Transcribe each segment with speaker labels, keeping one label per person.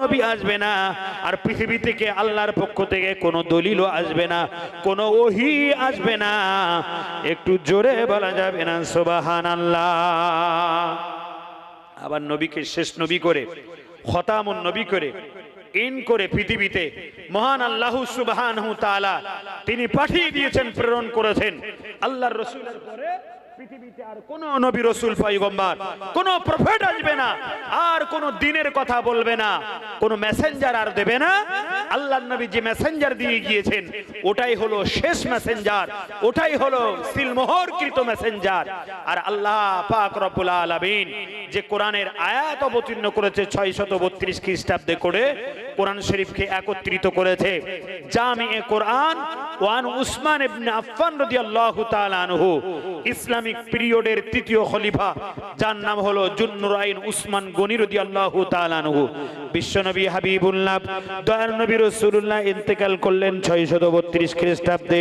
Speaker 1: নবী আসবে না, আর পৃথিবী থেকে আল্লাহর পক্ষ থেকে কোনো দলিলও আসবে না, কোনো ওহী আসবে না। একটু জোরে বলা যাবে না সুবহানাল্লাহ। আবার নবীকে শেষ নবী করে, খতামুন নবী করে, ইন করে পৃথিবীতে মহান আল্লাহ সুবহানাহু তাআলা তিনি পাঠিয়ে দিয়েছেন, প্রেরণ করেছেন। আল্লাহর রাসূলের পরে পৃথিবীতে আর কোন নবী রাসূল পয়গম্বর, কোন প্রফেট আসবে না, আর কোন দিনের কথা বলবে না, কোন মেসেঞ্জার আর দেবে না। আল্লাহর নবী যে মেসেঞ্জার দিয়ে গিয়েছেন ওটাই হলো শেষ মেসেঞ্জার, ওটাই হলো সিলমোহরকৃত মেসেঞ্জার। আর আল্লাহ পাক রব্বুল আলামিন যে কোরআনের আয়াত অবতীর্ণ করেছে 632 খ্রিস্টাব্দে করে, কোরআন শরীফকে একত্রিত করেছে। জামিয়ে কোরআন ওয়ান উসমান ইবনে আফফান রাদিয়াল্লাহু তাআলা আনহু, ইসলামিক পিরিয়ডের তৃতীয় খলিফা, যার নাম হলো জুন্নুরাইন উসমান গনি রাদিয়াল্লাহু তাআলা আনহু। বিশ্বনবী হাবিবুল্লাহ দয়ার নবী রাসূলুল্লাহ ইন্তেকাল করলেন 632 খ্রিস্টাব্দে।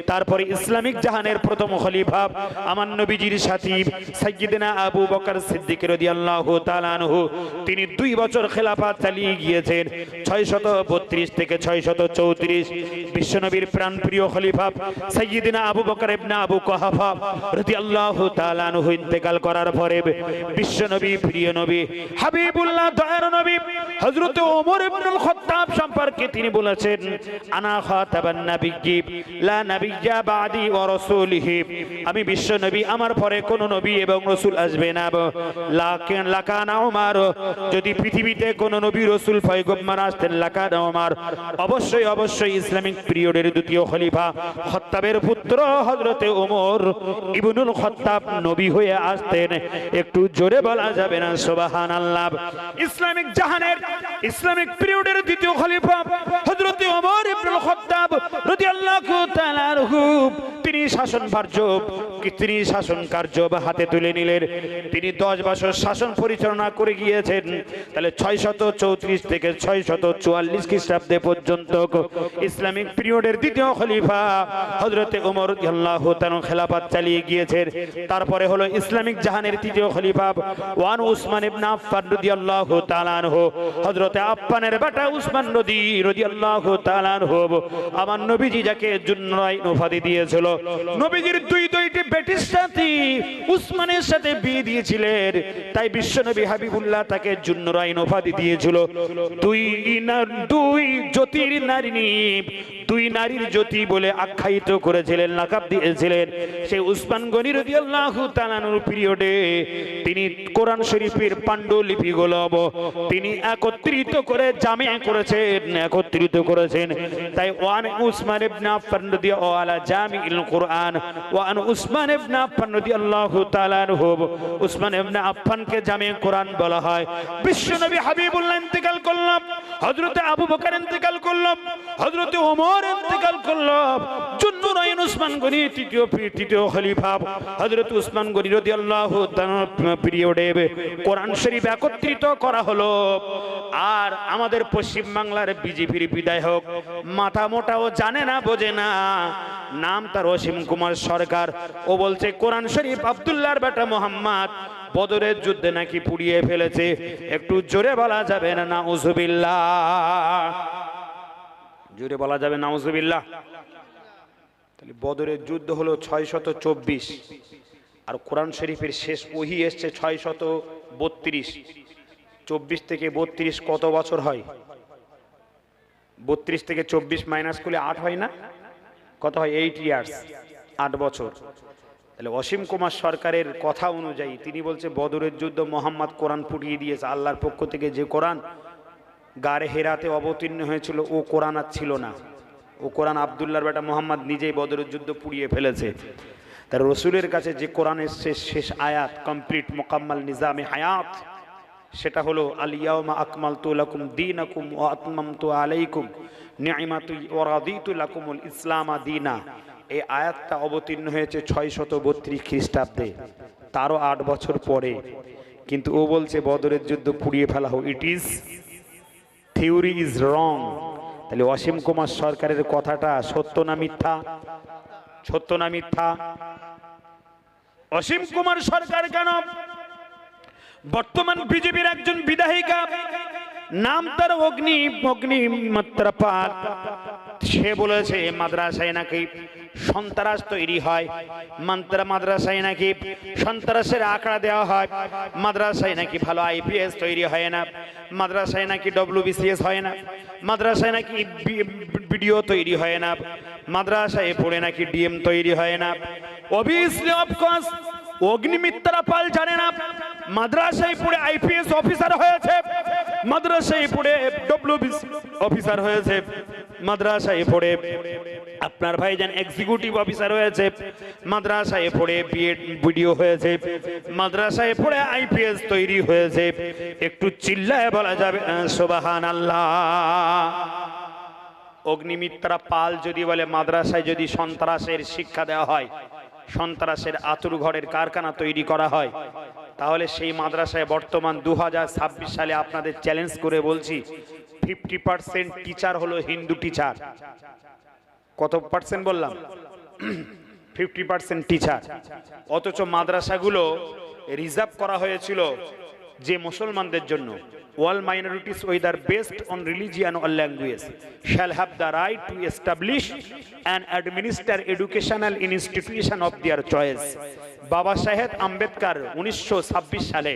Speaker 1: তারপরে ইসলামিক জাহানের প্রথম খলিফা আমার নবীজির সাথী সাইয়্যিদিনা আবু বকর সিদ্দিক রাদিয়াল্লাহু তাআলা আনহু, তিনি 2 বছর খেলাফত চালিয়ে গিয়েছেন 632 থেকে 634। বিশ্বনবীর প্রাণপ্রিয় খলিফা সাইয়্যিদিনা আবু বকর ইবনে আবু কুহাফা রাদিয়াল্লাহু তাআলা আনহু ইন্তেকাল করার পরে বিশ্বনবী প্রিয় নবী হাবিবুল্লাহ দয়ার নবী হযরত ওমর ইবনুল খাত্তাব সম্পর্কে তিনি বলেছেন, আনা খাতাবান নাবিয়্যিন লা নাবিয়্যা বাদি ওয়া রাসূলিহি, আমি বিশ্বনবী, আমার পরে কোন নবী এবং রাসূল আসবে না। লাকিন লাকানা ওমর, যদি পৃথিবীতে কোন নবী রাসূল পয়গম্বর আসতেন লাকানা ওমর, অবশ্যই অবশ্যই ইসলামিক পিরিয়ডের দ্বিতীয় খলিফা খাত্তাবের পুত্র হযরত ওমর ইবনুল খাত্তাব নবী হয়ে আসতেন। একটু জোরে বলা যাবে না সুবহানাল্লাহ। ইসলামিক জাহানের ইসলামিক পিরিয়ডের দ্বিতীয় খলিফা হযরত ওমর ইবনুল খাত্তাব রাদিয়াল্লাহু তাআলা আনহু, তিনি শাসন কার্য হাতে তুলে নিলেন। তিনি 10 বছর শাসন পরিচালনা করে গিয়েছেন। তাহলে 634 থেকে 644 খ্রিস্টাব্দে পর্যন্ত ইসলামিক পিরিয়ডের দ্বিতীয় খলিফা হযরত ওমর রাদিয়াল্লাহু তাআলা খেলাফত চালিয়ে গিয়েছেন। তারপরে হলো ইসলামিক জাহানের তৃতীয় খলিফা ওয়ান উসমান ইবনে আফফান রাদিয়াল্লাহু তাআলা আনহু, হযরত আফফানের বেটা উসমান রাদিয়াল্লাহু তাআলা আনহু, আমার নবীজি যাকে জুন্নুরাইন উপাধি দিয়েছিল, নবীজির দুইটি বেটির সাথে উসমানের সাথে বিয়ে দিয়েছিলেন, তাই বিশ্বনবী হাবিবুল্লাহ তাকে জুন্নুরাইন উপাধি দিয়েছিল। দুই জ্যোতির নারী, 2 নারীর জ্যোতি বলে আখ্যায়িত করেছিলেন, লাকাব দিয়েছিলেন। সেই উসমান গনি রাদিয়াল্লাহু তাআলা আনহুর পিরিয়ডে তিনি কোরআন শরীফের পাণ্ডুলিপিগুলো তিনি একত্রিত করে জামিয়া করেছেন, তাই ওয়ান উসমান ইবনে আফফান রাদিয়াল্লাহু আলা জামিউল কুরআন ওয়ান উসমান ইবনে আফফান রাদিয়াল্লাহু তাআলা আনহু, উসমান ইবনে আফফানকে জামিয়া কোরআন বলা হয়। বিশ্বনবী হাবিবুল্লাহ ইন্তেকাল করলেন, হযরত আবু বকর ইন্তেকাল করলেন, হযরত ওমর ইন্তেকাল করলেন, জুন্নুরাইন উসমান গনি তৃতীয় খলিফা হযরত উসমান গনি রাদিয়াল্লাহু তাআলা পিরিয়ডে কোরআন শরীফ একত্রিত করা হলো। আর আমাদের পশ্চিম বাংলার বিজেপির বিধায়ক মাথা মোটাও জানে না, বোঝে না, নাম তার অসীম কুমার সরকার, ও বলছে কোরআন শরীফ আব্দুল্লাহর বেটা মুহাম্মদ বদরের যুদ্ধে নাকি পুড়িয়ে ফেলেছে। একটু জোরে বলা যাবে না নাউজুবিল্লাহ? জোরে বলা যাবে নাউজুবিল্লাহ? তাহলে বদরের যুদ্ধ হলো 624, আর কোরআন শরীফের শেষ ওহী এসছে 632। 24 থেকে 32 কত বছর হয়? 32 থেকে 24 মাইনাস করলে 8 হয় না? কত হয়? 8 ইয়ার্স, 8 বছর। তাহলে অসীম কুমার সরকারের কথা অনুযায়ী তিনি বলছে বদরের যুদ্ধ মোহাম্মদ কোরআন পুড়িয়ে দিয়েছে। আল্লাহর পক্ষ থেকে যে কোরআন গারে হেরাতে অবতীর্ণ হয়েছিল ও কোরআন আর ছিল না, ও কোরআন আব্দুল্লাহর বেটা মোহাম্মদ নিজেই বদরের যুদ্ধ পুড়িয়ে ফেলেছে। তার রসুলের কাছে যে কোরআন এসছে শেষ আয়াত, কমপ্লিট মোকাম্মাল নিজামে হায়াত, সেটা হলো আল ইয়াউমা আকমালতু লাকুম দীনাকুম ওয়া আতমামতু আলাইকুম নি'মাতি ওয়া রাদিতু লাকুমুল ইসলামা দীনা। এই আয়াতটা অবতীর্ণ হয়েছে 632 খ্রিস্টাব্দে, তারও 8 বছর পরে। কিন্তু ও বলছে বদরের যুদ্ধ পুড়িয়ে ফেলা হোক। It is theory is wrong. তাহলে অসীম কুমার সরকারের কথাটা সত্য না মিথ্যা? সত্য না মিথ্যা? অসীম কুমার সরকার কেন বর্তমান বিজেপির একজন বিধায়িকা নাম তার অগ্নিমিত্রা পাল। সে বলেছে মাদ্রাসায় নাকি সন্ত্রাস তৈরি হয়, মাদ্রাসায় নাকি সন্ত্রাসের আঁকড়া দেওয়া হয়, মাদ্রাসায় নাকি ভালো আইপিএস তৈরি হয় না, মাদ্রাসায় নাকি WBCS হয় না, মাদ্রাসায় নাকি বিডিও তৈরি হয় না, মাদ্রাসায় পড়ে নাকি ডিএম তৈরি হয় না। অবভিয়াসলি অফকোর্স অগ্নিমিত্রা পাল জানে না মাদ্রাসায় পড়ে আইপিএস অফিসার হয়েছে, মাদ্রাসায় পড়ে WBCS অফিসার হয়েছে, মাদ্রাসায় পড়ে আপনার ভাইজান এক্সিকিউটিভ অফিসার হয়েছে, মাদ্রাসায় পড়ে বিডিও হয়েছে, মাদ্রাসায় পড়ে আইপিএস তৈরি হয়েছে। একটু চিল্লায় বলা যাবে সুবহানাল্লাহ। অগ্নিমিত্রা পাল যদি বলে মাদ্রাসায় যদি সন্ত্রাসের শিক্ষা দেওয়া হয়, সন্ত্রাসের আতুর ঘরের কারখানা তৈরি করা হয়, তাহলে সেই মাদ্রাসায় বর্তমান 2026 সালে আপনাদের চ্যালেঞ্জ করে বলছি 50% টিচার হলো হিন্দু টিচার। কত পার্সেন্ট বললাম? 50% টিচার। অথচ মাদ্রাসাগুলো রিজার্ভ করা হয়েছিল যে মুসলমানদের জন্য। All minorities whether based on religion or language shall have the right to establish and administer educational institution of their choice. বাবা সাহেব আম্বেদকর 1926 সালে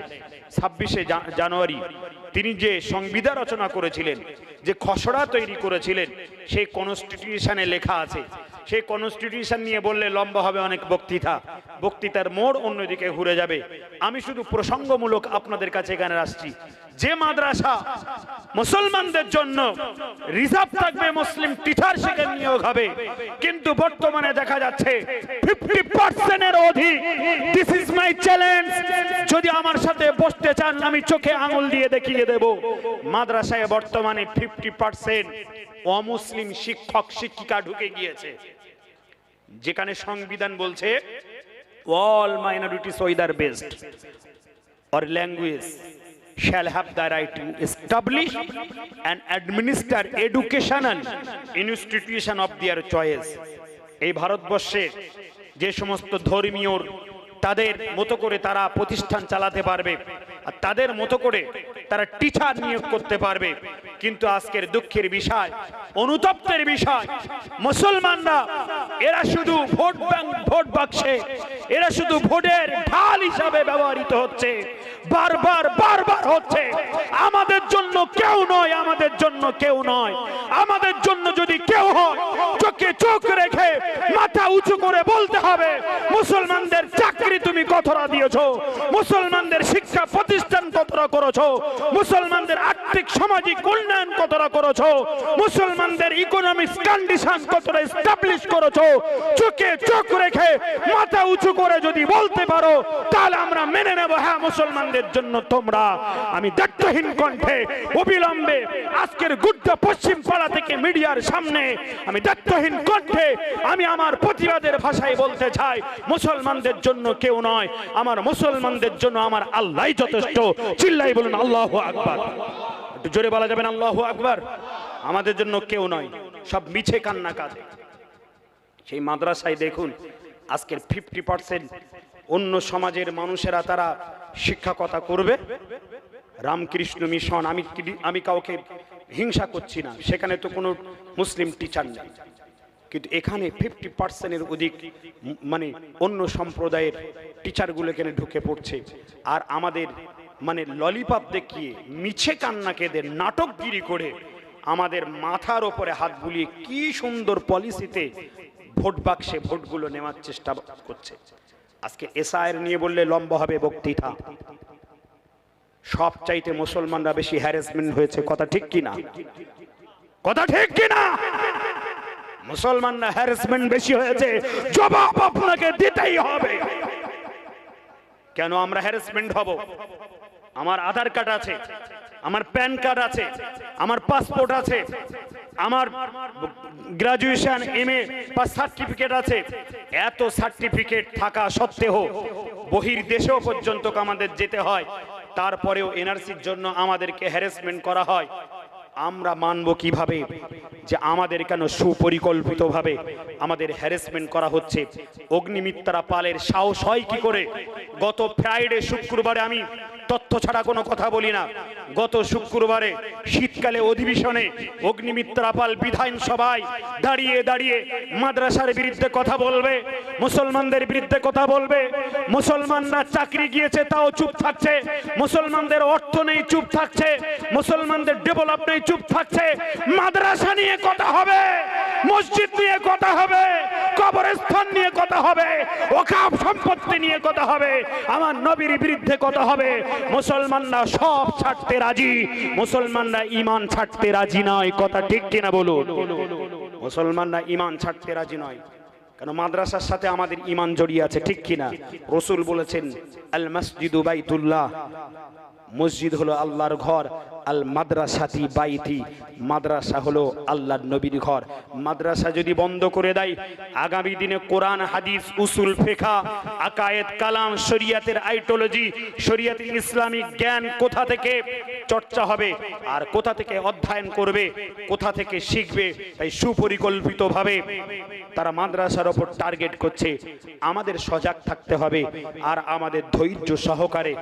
Speaker 1: 26শে জানুয়ারি তিনি যে সংবিধান রচনা করেছিলেন, যে খসড়া তৈরি করেছিলেন, সেই কনস্টিটিউশনে লেখা আছে। সেই কনস্টিটিউশন নিয়ে বললে লম্বা হবে অনেক বক্তৃতা, বক্তৃতার মোড় অন্যদিকে ঘুরে যাবে। আমি শুধু প্রসঙ্গমূলক আপনাদের কাছে এখানে আসছি, যে মাদ্রাসা মুসলমানদের জন্য রিজার্ভ থাকবে, মুসলিম টিচার সেখানে নিয়োগ হবে, কিন্তু বর্তমানে দেখা যাচ্ছে 50% এর অধিক। This is my challenge. যদি আমার সাথে বসতে চান আমি চোখে আঙুল দিয়ে দেখিয়ে দেব, মাদ্রাসায় বর্তমানে 50% অমুসলিম শিক্ষক শিক্ষিকা ঢুকে গিয়েছে, যেখানে সংবিধান বলছে all minorities whether based or language shall have the right to establish and administer educational institution of their choice. এই ভারতবর্ষে যে সমস্ত ধর্মীয় তাদের মতো করে তারা প্রতিষ্ঠান চালাতে পারবে, আর তাদের মতো করে তারা টিচার নিয়োগ করতে পারবে, কিন্তু আজকের দুঃখের বিষয়, অনুতপ্তের বিষয়, মুসলমানরা এরা শুধু ভোট বাক্সে, এরা শুধু ভোটের ঢাল হিসাবে ব্যবহৃত হচ্ছে, বারবার হচ্ছে। আমাদের জন্য কেউ নয়, আমাদের জন্য কেউ নয়, আমাদের জন্য যদি কেউ হয় চোখে চোখ রেখে মাথা উঁচু করে বলতে হবে, মুসলমানদের চাকরি তুমি কতটা দিয়েছো, মুসলমানদের শিক্ষা প্রতিষ্ঠান কতটা করেছো, মুসলমানদের আর্থিক সামাজিক উন্নয়ন কতটা করেছো, মুসলমানদের ইকোনমিক কন্ডিশন কতটা এস্টাবলিশ করেছো, চোখে চোখ রেখে মাথা উঁচু করে যদি বলতে পারো, তাহলে আমরা মেনে নেব, হ্যাঁ মুসলমানদের জন্য তোমরা। আমি দায়িত্বহীন কণ্ঠে অবিলম্বে আজকের গুড্ডা পশ্চিম পাড়া থেকে মিডিয়ার সামনে আমি দায়িত্বহীন কণ্ঠে আমি আমার প্রতিবাদের ভাষায় বলতে চাই, মুসলমানদের জন্য কেউ নয়, আমার মুসলমানদের জন্য আমার আল্লাহই যথেষ্ট। চিল্লাই বলুন আল্লাহু আকবার। একটু জোরে বলা যাবেন আল্লাহু আকবার। আমাদের জন্য কেউ নয়, সব মিছে কান্না কাজে। সেই মাদ্রাসায় দেখুন আজকের 50% অন্য সমাজের মানুষেরা তারা শিক্ষকতা করবে। রামকৃষ্ণ মিশন, আমি কাউকে হিংসা করছি না, সেখানে তো কোনো মুসলিম টিচার নেই, কিন্তু এখানে 50%-এর অধিক মানে অন্য সম্প্রদায়ের টিচারগুলো এখানে ঢুকে পড়ছে। আর আমাদের মানে ললিপপ দেখিয়ে মিছে কান্না কেঁদে নাটকগিরি করে আমাদের মাথার ওপরে হাত বুলিয়ে কি সুন্দর পলিসিতে ভোট বাক্সে ভোটগুলো নেওয়ার চেষ্টা করছে। আজকে এসআইআর নিয়ে বললে লম্বা হবে বক্তৃতা। সব চাইতে মুসলমানরা বেশি হ্যারাসমেন্ট হয়েছে, কথা ঠিক কিনা? কথা ঠিক কিনা? মুসলমানরা হ্যারাসমেন্ট বেশি হয়েছে, জবাব আপনাকে দিতেই হবে। কেন আমরা হ্যারাসমেন্ট হব? আমার আধার কার্ড আছে, আমার প্যান কার্ড আছে, আমার পাসপোর্ট আছে, আমার গ্রাজুয়েশন MA পাস সার্টিফিকেট আছে। এত সার্টিফিকেট থাকা সত্ত্বেও বহির্দেশেও পর্যন্ত আমাদের যেতে হয়, তারপরেও এনআরসির জন্য আমাদেরকে হ্যারাসমেন্ট করা হয়। আমরা মানব কিভাবে যে আমাদের কেন সুপরিকল্পিতভাবে আমাদের হ্যারাসমেন্ট করা হচ্ছে? অগ্নিমিত্রা পালের সাহস হয় কি করে? গত ফ্রাইডে শুক্রবারে আমি তথ্য ছাড়া কোনো কথা বলি না। গত শুক্রবারে শীতকালে অধিবেশনে অগ্নিমিত্রাপাল বিধানসভায় দাঁড়িয়ে দাঁড়িয়ে মাদ্রাসার বিরুদ্ধে কথা বলবে, মুসলমানদের বিরুদ্ধে কথা বলবে। মুসলমানরা চাকরি গিয়েছে তাও চুপ থাকছে, মুসলমানদের অর্থ নেই চুপ থাকছে, মুসলমানদের ডেভেলপ নেই চুপ থাকছে। মাদ্রাসা নিয়ে কথা হবে, মসজিদ নিয়ে কথা হবে, কবরস্থান নিয়ে কথা হবে, ওকাফ সম্পত্তি নিয়ে কথা হবে, আমার নবীর বিরুদ্ধে কথা হবে। মুসলমানরা সব ছাড়তে রাজি, মুসলমানরা ঈমান ছাড়তে রাজি নয়। কথা ঠিক কিনা বলুন? মুসলমানরা ঈমান ছাড়তে রাজি নয়, কেন মাদ্রাসার সাথে আমাদের ঈমান জড়িয়ে আছে, ঠিক কিনা? রাসূল বলেছেন আল মসজিদু বাইতুল্লাহ, মসজিদ হলো আল্লাহর ঘর, আল মাদ্রাসাতি বাইতি, মাদ্রাসা হলো আল্লাহর নবীর ঘর। মাদ্রাসা যদি বন্ধ করে দেয়, আগামী দিনে কোরআন হাদিস উসুল ফিকহ আকায়েদ কালাম শরিয়াতের আইডিওলজি শরিয়াতের ইসলামিক জ্ঞান কোথা থেকে চর্চা হবে আর কোথা থেকে অধ্যয়ন করবে, কোথা থেকে শিখবে? তাই সুপরিকল্পিতভাবে তারা মাদ্রাসার ওপর টার্গেট করছে। আমাদের সজাগ থাকতে হবে আর আমাদের ধৈর্য সহকারে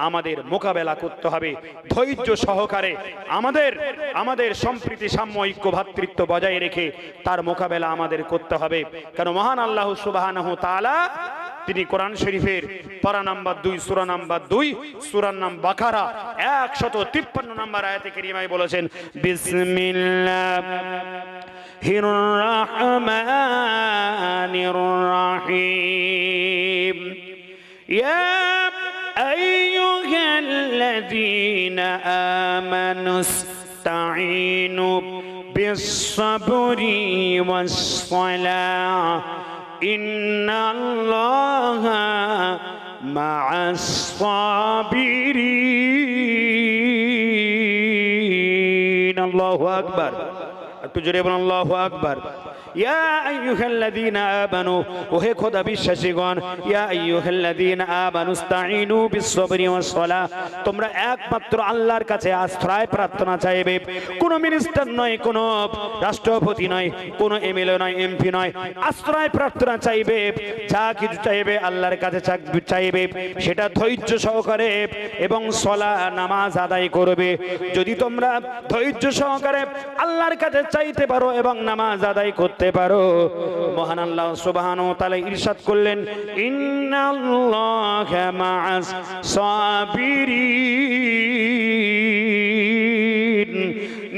Speaker 1: আমাদের মোকাবেলা করতে হবে। ধৈর্য সহকারে আমাদের সম্প্রীতি সাম্য ঐক্য ভ্রাতৃত্ব বজায় রেখে তার মোকাবেলা আমাদের করতে হবে। কারণ মহান আল্লাহ সুবহানাহু তাআলা তিনি কোরআন শরীফের পারা নাম্বার 2 সূরা নাম্বার 2 সূরার নাম বাকারা 153 নম্বর আয়াতে কারিমায় বলেছেন বিসমিল্লাহির রাহমানির রাহিম ইয়া আইয়ুহাল্লাযীনা আমানুস ইসতাঈনু বিস-সাবরি ওয়াস-সালাহ ইন্নাল্লাহা মা'আস-সাবিরিন। আল্লাহু আকবার। একটু জোরে বলুন আল্লাহু আকবার। ইয়া আইয়ুহাল্লাযীনা আমানু, ওহে খোদা বিশ্বাসীগণ, ইয়া আইয়ুহাল্লাযীনা আমানু ইসতাঈনু বিস-সাবরি ওয়াস-সালাহ, তোমরা একমাত্র আল্লাহর কাছে আশ্রয় প্রার্থনা চাইবে। কোন মিনিস্টার নয়, কোন রাষ্ট্রপতি নয়, কোন এমএলএ নয়, এমপি নয়, আশ্রয় প্রার্থনা চাইবে। যা কিছু চাইবে আল্লাহর কাছে চাইবে, সেটা ধৈর্য সহকারে এবং সালাহ নামাজ আদায় করবে। যদি তোমরা ধৈর্য সহকারে আল্লাহর কাছে চাইতে পারো এবং নামাজ আদায় করতে পারো, মহান আল্লাহ সুবহানাহু ওয়া তাআলা ইরশাদ করলেন ইন্নাল্লাহা মা'আস সাবিরিন,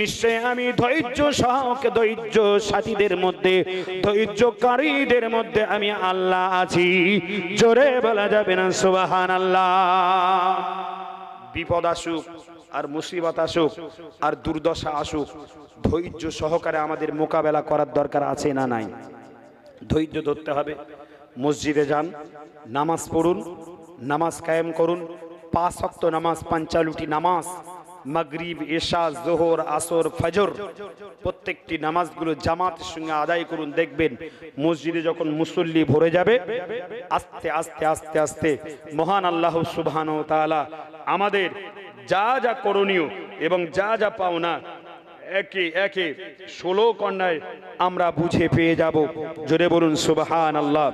Speaker 1: নিশ্চয় আমি ধৈর্য সাথীদের মধ্যে, ধৈর্যকারীদের মধ্যে আমি আল্লাহ আছি। জোরে বলা যাবে না সুবহানাল্লাহ? বিপদ আসুক আর মুসিবত আসুক আর দুর্দশা আসুক, ধৈর্য সহকারে আমাদের মোকাবেলা করার দরকার আছে না নাই? ধৈর্য ধরতে হবে। মসজিদে যান, নামাজ পড়ুন, নামাজ কায়েম করুন, 5 ওয়াক্ত নামাজ, 5 নামাজ, মাগরিব, এশা, যোহর, আসর, ফজর, প্রত্যেকটি নামাজগুলো জামাতের সঙ্গে আদায় করুন। দেখবেন মসজিদে যখন মুসল্লি ভরে যাবে, আস্তে আস্তে আস্তে আস্তে মহান আল্লাহ সুবহানাহু ওয়া তাআলা আমাদের যা যা করণীয় এবং যা যা পাওনা একে একে 16 কন্যায় আমরা বুঝে পেয়ে যাব। জোরে বলুন সুবহানাল্লাহ।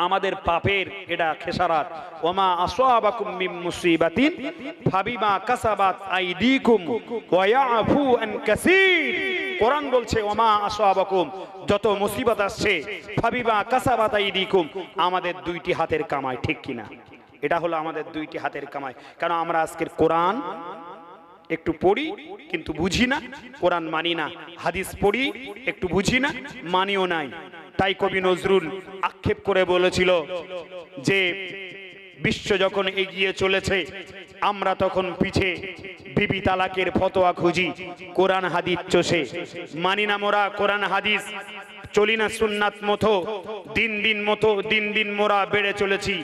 Speaker 1: আমাদের পাপের এটা খেসারাত, ওমা আসাবাকুম মিন মুসিবাতিন ফাবিমা কাসাবাত আইদিকুম ওয়া ইয়াফু আন কাসীর। কোরআন বলছে ওমা আসাবাকুম, যত মুসিবত আসছে, ফাবিমা কাসাবাত আইদিকুম, আমাদের 2টি হাতের কামাই, ঠিক কিনা? এটা হলো আমাদের 2টি হাতের কামাই। কারণ আমরা আজকের কোরআন একটু পড়ি কিন্তু বুঝি না, কোরআন মানি না, হাদিস পড়ি একটু বুঝি না, মানিও নাই। তাই কবি নজরুল আক্ষেপ করে বলেছিল যে বিশ্ব যখন এগিয়ে চলেছে, আমরা তখন পিছে বিবি তালাকের ফতোয়া খুঁজি, কোরআন হাদিস চষে মানি না মোরা কোরআন হাদিস, চলি না সুন্নাত মতো, দিন দিন মোরা বেড়ে চলেছি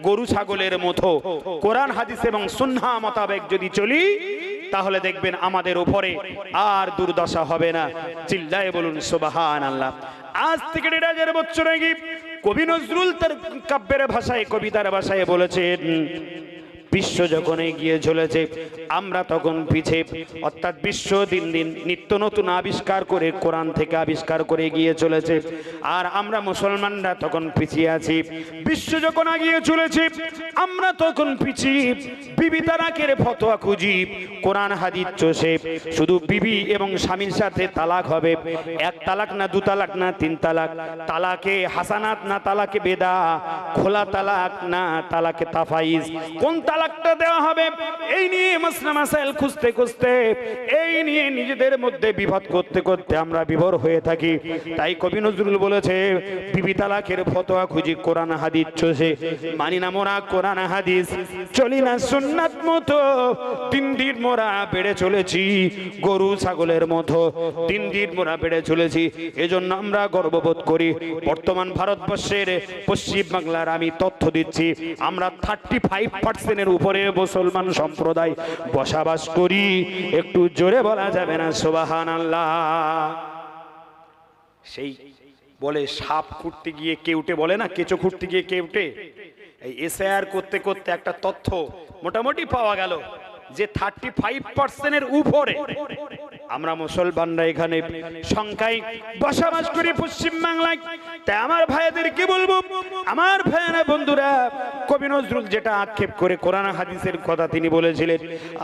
Speaker 1: গরু ছাগলের মতো। কোরআন হাদিস এবং সুন্নাহ মোতাবেক যদি চলি, তাহলে দেখবেন আমাদের উপরে আর দুর্দশা হবে না। চিল্লায়ে বলুন সুবহানাল্লাহ। আজ থেকে 1500 বছর আগে কবি নজরুল তার কাব্যের ভাষায়, কবিতার ভাষায় বলেছেন বিশ্ব যখন এগিয়ে চলেছে আমরা তখন পিছিয়ে, অর্থাৎ বিশ্ব দিন দিন নিত্য নতুন আবিষ্কার করে কোরআন থেকে আবিষ্কার করে এগিয়ে চলেছে, আর আমরা মুসলমানরা তখন পিছিয়ে আছি। বিশ্ব যখন এগিয়ে চলেছে আমরা তখন পিছিয়ে বিবি তালাকের ফতোয়া খুঁজি, কোরআন হাদিস চষে শুধু বিবি এবং স্বামীর সাথে তালাক হবে, এক তালাক না দু তালাক না তিন তালাক, তালাকে হাসানাত না তালাকে বেদা, খোলা তালাক না তালাকে তাফাইজ, কোন তালাকটা দেওয়া হবে এই নিয়ে মাসলা মাসাইল খুঁজতে খুঁজতে, এই নিয়ে নিজেদের মধ্যে বিবাদ করতে করতে আমরা বিভোর হয়ে থাকি। তাই কবি নজরুল বলেছে বিবি তালাকের ফতোয়া খুঁজি কোরআন হাদিস চষে, মানি না মোরা কোরআন হাদিস, চলি না সুন্নাত মতো, দিন দিন মোরা বেড়ে চলেছি গরু ছাগলের মতো, দিন দিন মোরা বেড়ে চলেছি। এজন্য আমরা গর্ববোধ করি বর্তমান ভারতবর্ষের পশ্চিম বাংলার আমি তথ্য দিচ্ছি আমরা 35% উপরে মুসলমান সম্প্রদায় বসবাস করি। একটু জোরে বলা যাবে না সুবহানাল্লাহ? সেই বলে সাপ খুঁড়তে গিয়ে কেউটে, বলে না কেঁচো খুঁড়তে গিয়ে কেউটে, এই এসআইআর করতে করতে একটা তথ্য মোটামুটি পাওয়া গেল যে 35% উপরে আমরা মুসলমানরা এখানে সংখ্যায় বসবাস করি পশ্চিম বাংলায়। তাই আমার ভাইদের কি বলবো, আমার ভাইয়েরা বন্ধুরা, কবি নজরুল যেটা আক্ষেপ করে কোরআন হাদিসের কথা তিনি বলেছিলেন,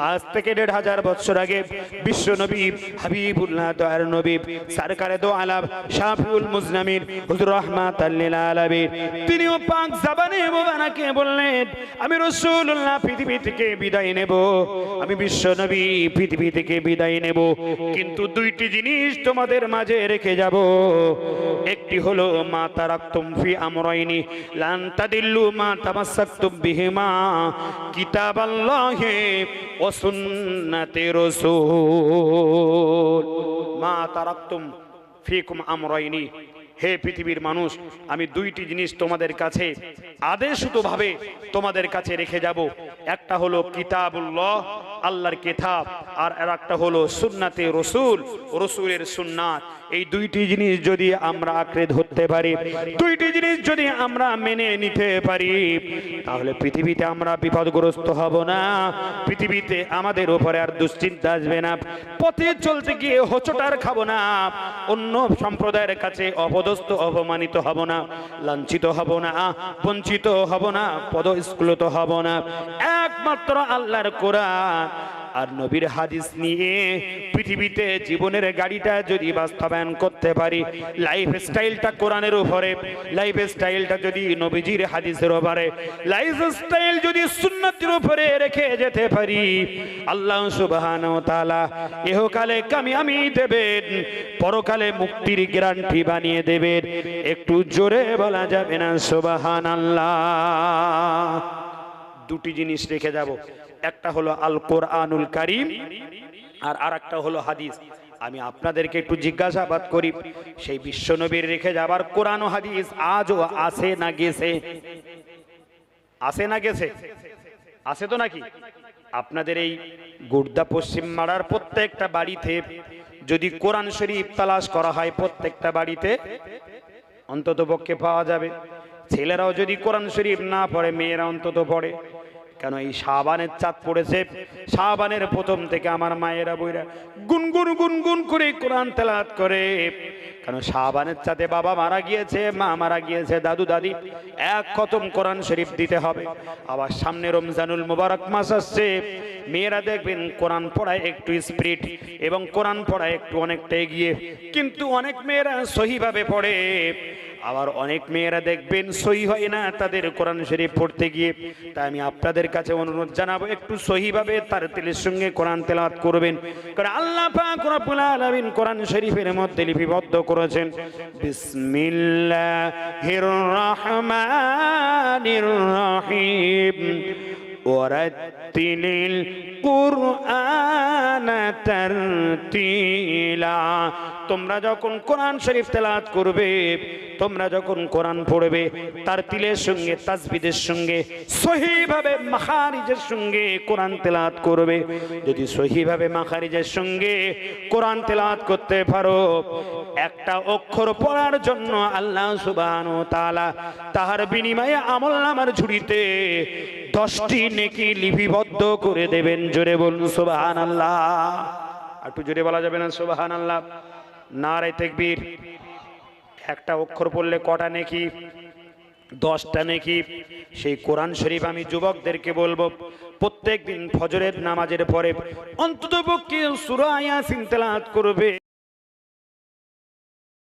Speaker 1: আজ থেকে 1500 বছর আগে বিশ্ব নবী হাবিবুল্লাহ দয়ার নবী সরকারে দো আলাম শাফিউল মুজনামির হুজুর রাহমাতাল লিল আলামিন তিনিও পাক জবানে মোবারকে বললেন আমি রাসূলুল্লাহ পৃথিবী থেকে বিদায় নেব, আমি বিশ্ব নবী পৃথিবী থেকে বিদায় নেব, কিন্তু দুইটি জিনিস তোমাদের মাঝে রেখে যাব। একটি হলো মা তারাকতুম ফি আমরাইনি লান তাদিল্লু মা তামাসসাকতুম বিহিমা কিতাবাল্লাহি ওয়া সুন্নাতি রাসূল। মা তারাকতুম ফিকুম আমরাইনি, হে পৃথিবীর মানুষ আমি দুইটি জিনিস তোমাদের কাছে আদেশিতভাবে তোমাদের কাছে রেখে যাব। একটা হলো কিতাবুল্লাহ, আল্লাহর কিতাব, আর একটা হলো সুন্নাতে রাসূল, রাসূলের সুন্নাত। এই দুইটি জিনিস যদি আমরা আঁকড়ে ধরতে পারি, দুইটি জিনিস যদি আমরা মেনে নিতে পারি, তাহলে পৃথিবীতে আমরা বিপদগ্রস্ত হব না, পৃথিবীতে আমাদের উপরে আর দুশ্চিন্তা আসবে না, পথে চলতে গিয়ে হোঁচট খাবো না, অন্য সম্প্রদায়ের কাছে অপদস্থ অপমানিত হব না, লাঞ্ছিত হব না, বঞ্চিত হব না, পদস্খলিত হব না। একমাত্র আল্লাহর কোরআন আর নবীর হাদিস নিয়ে পৃথিবীতে জীবনের গাড়িটা যদি বাস্তবায়ন করতে পারি, লাইফ স্টাইলটা কোরআনের উপরে, লাইফ স্টাইলটা যদি নবীজির হাদিসের উপরে, লাইফ স্টাইল যদি সুন্নাতের উপরে রেখে যেতে পারি, আল্লাহ সুবহানাহু ওয়া তাআলা ইহকালে কামিয়াবি দেবেন, পরকালে মুক্তির গ্যারান্টি বানিয়ে দেবেন। একটু জোরে বলা যাবে না সুবহানাল্লাহ? দুটি জিনিস রেখে যাব, একটা হলো আল কোরআনুল কারীম আর আরেকটা হলো হাদিস। আমি আপনাদেরকে একটু জিজ্ঞাসাবাদ করি, সেই বিশ্বনবীর রেখে যাবার কোরআন ও হাদিস আজও আছে না গেছে? আছে না গেছে? আছে তো নাকি? আপনাদের এই গুর্দা পশ্চিম মারার প্রত্যেকটা বাড়িতে যদি কোরআন শরীফ তালাশ করা হয়, প্রত্যেকটা বাড়িতে অন্তত পক্ষে পাওয়া যাবে। ছেলেরাও যদি কোরআন শরীফ না পড়ে, মেয়েরা অন্তত পড়ে। কেন এই শাবানের চাঁদ পড়েছে, শাবানের প্রথম থেকে আমার মায়েরা বইরা গুনগুন গুনগুন করে কোরআন তেলাওয়াত করে। কেন শাবানের চাঁদে বাবা মারা গিয়েছে, মা মারা গিয়েছে, দাদু দাদি, এক খতম কোরআন শরীফ দিতে হবে। আবার সামনে রমজানুল মুবারক মাস আসছে, মেয়েরা দেখবেন কোরআন পড়ায় একটু স্পিরিট এবং কোরআন পড়ায় একটু অনেকটা এগিয়ে, কিন্তু অনেক মেয়েরা সহিভাবে পড়ে, আবার অনেক মেয়েরা দেখবেন সহি হয় না তাদের কোরআন শরীফ পড়তে গিয়ে। তাই আমি আপনাদের কাছে অনুরোধ জানাবো, একটু সহিভাবে তারতিলের সঙ্গে কোরআন তেলাওয়াত করবেন। কারণ আল্লাহ পাক রব্বুল আলামিন কোরআন শরীফের মধ্যে লিপিবদ্ধ করেছেন, বিসমিল্লাহির রহমানির রহিম ওয়ারাত্তিলিল কুরআনা তারতিলা। তোমরা যখন কোরআন শরীফ তেলাওয়াত করবে, তোমরা যখন কোরআন পড়বে, তারতিলের সঙ্গে, তাসবিদের সঙ্গে, সহিভাবে মাখারিজের সঙ্গে কোরআন তেলাওয়াত করবে। যদি সহিভাবে মাখারিজের সঙ্গে কোরআন তেলাওয়াত করতে পারো, একটা অক্ষর পড়ার জন্য আল্লাহ সুবহানাহু ওয়া তাআলা তাহার বিনিময়ে আমলনামার ঝুড়িতে 10টি নেকি লিপিবদ্ধ করে দেবেন। জোরে বলুন সুবহানাল্লাহ। একটু জোরে বলা যাবে না সুবহানাল্লাহ? নারে তাকবীর। একটা অক্ষর পড়লে কটা নেকি? 10টা নেকি। সেই কোরআন শরীফ আমি যুবকদেরকে বলবো, প্রত্যেকদিন ফজরের নামাজের পরে অন্ততপক্ষে সূরা ইয়াসিন তেলাওয়াত করবে।